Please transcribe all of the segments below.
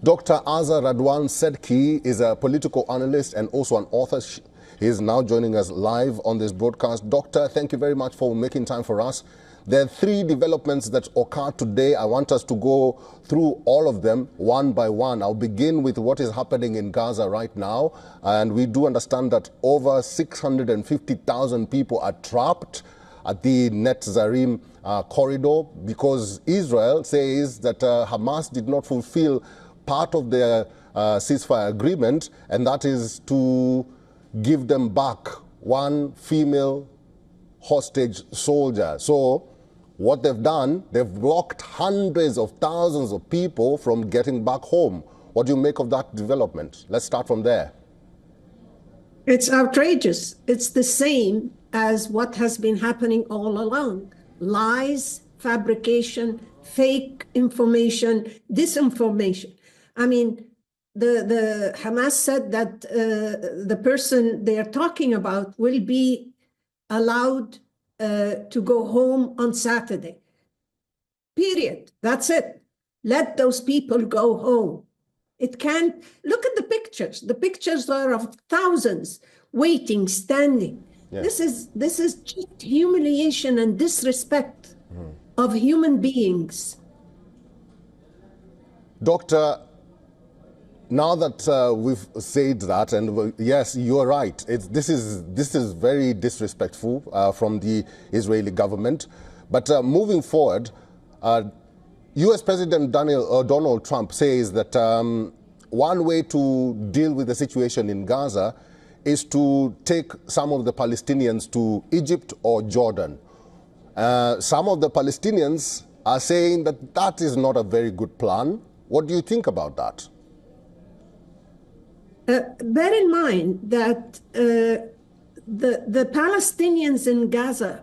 Dr. Azza Radwan Sedki is a political analyst and also an author. He is now joining us live on this broadcast. Doctor, thank you very much for making time for us. There are three developments that occurred today. I want us to go through all of them one by one. I'll begin with what is happening in Gaza right now. And we do understand that over 650,000 people are trapped at the Netzarim corridor because Israel says that Hamas did not fulfill part of their ceasefire agreement, and that is to give them back one female hostage soldier. So what they've done, they've blocked hundreds of thousands of people from getting back home. What do you make of that development? Let's start from there. It's outrageous. It's the same as what has been happening all along. Lies, fabrication, fake information, disinformation. I mean, the Hamas said that the person they are talking about will be allowed to go home on Saturday. Period. That's it. Let those people go home. It can't. Look at the pictures. The pictures are of thousands waiting, standing. Yeah. This is just humiliation and disrespect of human beings. Doctor, now that we've said that, and yes, you're right. This is very disrespectful from the Israeli government. But moving forward, U.S. President Donald Trump says that one way to deal with the situation in Gaza is to take some of the Palestinians to Egypt or Jordan. Some of the Palestinians are saying that that is not a very good plan. What do you think about that? Bear in mind that the Palestinians in Gaza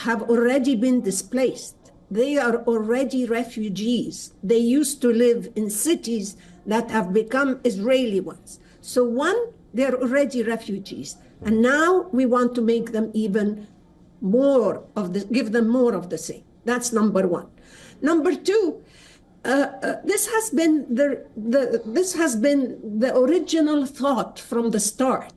have already been displaced. They are already refugees. They used to live in cities that have become Israeli ones. So one, they're already refugees. And now we want to make them even more of the, give them more of the same. That's number one. Number two, this has been the original thought from the start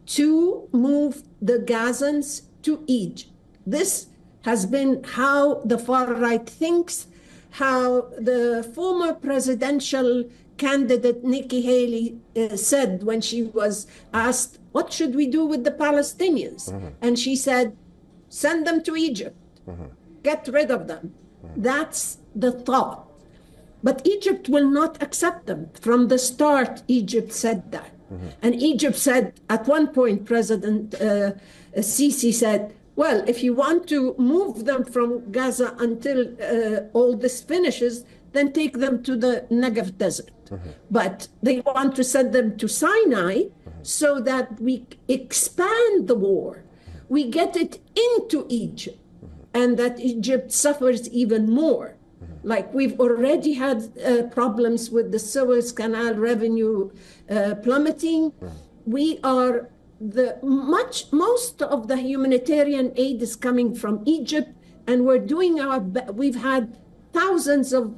to move the Gazans to Egypt. This has been how the far right thinks, how the former presidential candidate Nikki Haley said when she was asked, what should we do with the Palestinians? And she said, send them to Egypt, get rid of them. That's the thought. But Egypt will not accept them. From the start, Egypt said that. And Egypt said, at one point, President Sisi said, well, if you want to move them from Gaza until all this finishes, then take them to the Negev desert. But they want to send them to Sinai so that we expand the war. We get it into Egypt, and that Egypt suffers even more. Like we've already had problems with the Suez Canal revenue plummeting. We are most of the humanitarian aid is coming from Egypt, and we're doing our best. We've had thousands of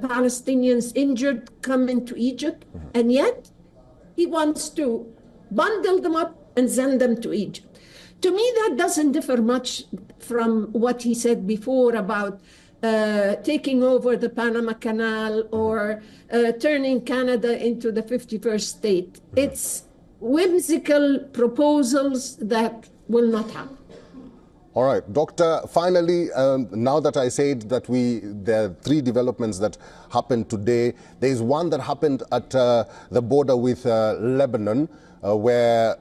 Palestinians injured come into Egypt, and yet he wants to bundle them up and send them to Egypt. To me, that doesn't differ much from what he said before about taking over the Panama Canal or turning Canada into the 51st state. It's whimsical proposals that will not happen. All right, Doctor, finally, now that I said that there are three developments that happened today, there is one that happened at the border with Lebanon, where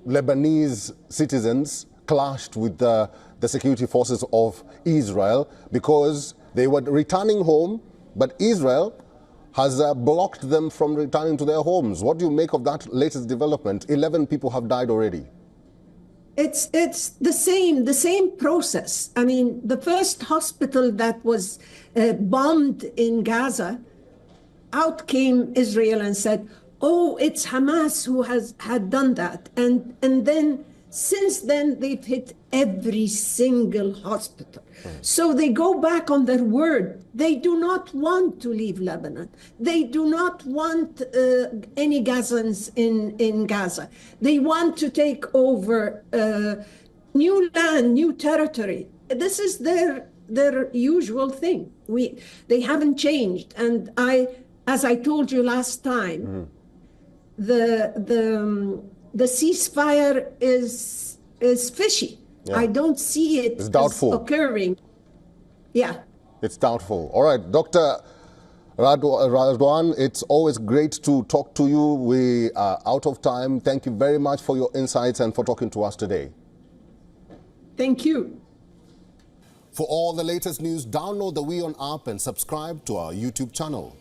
Lebanese citizens clashed with the security forces of Israel because they were returning home, but Israel has blocked them from returning to their homes. What do you make of that latest development? 11 people have died already. It's the same process. I mean, the first hospital that was bombed in Gaza, out came Israel and said, oh, it's Hamas who had done that. And then Since then, they've hit every single hospital. So they go back on their word. They do not want to leave Lebanon. They do not want any Gazans in Gaza. They want to take over new land, new territory. This is their usual thing. They haven't changed. And as I told you last time, the ceasefire is fishy. Yeah. I don't see it It's doubtful. occurring. Yeah. It's doubtful. All right, Dr. Radwan, it's always great to talk to you. We are out of time. Thank you very much for your insights and for talking to us today. Thank you. For all the latest news, download the WION app and subscribe to our YouTube channel.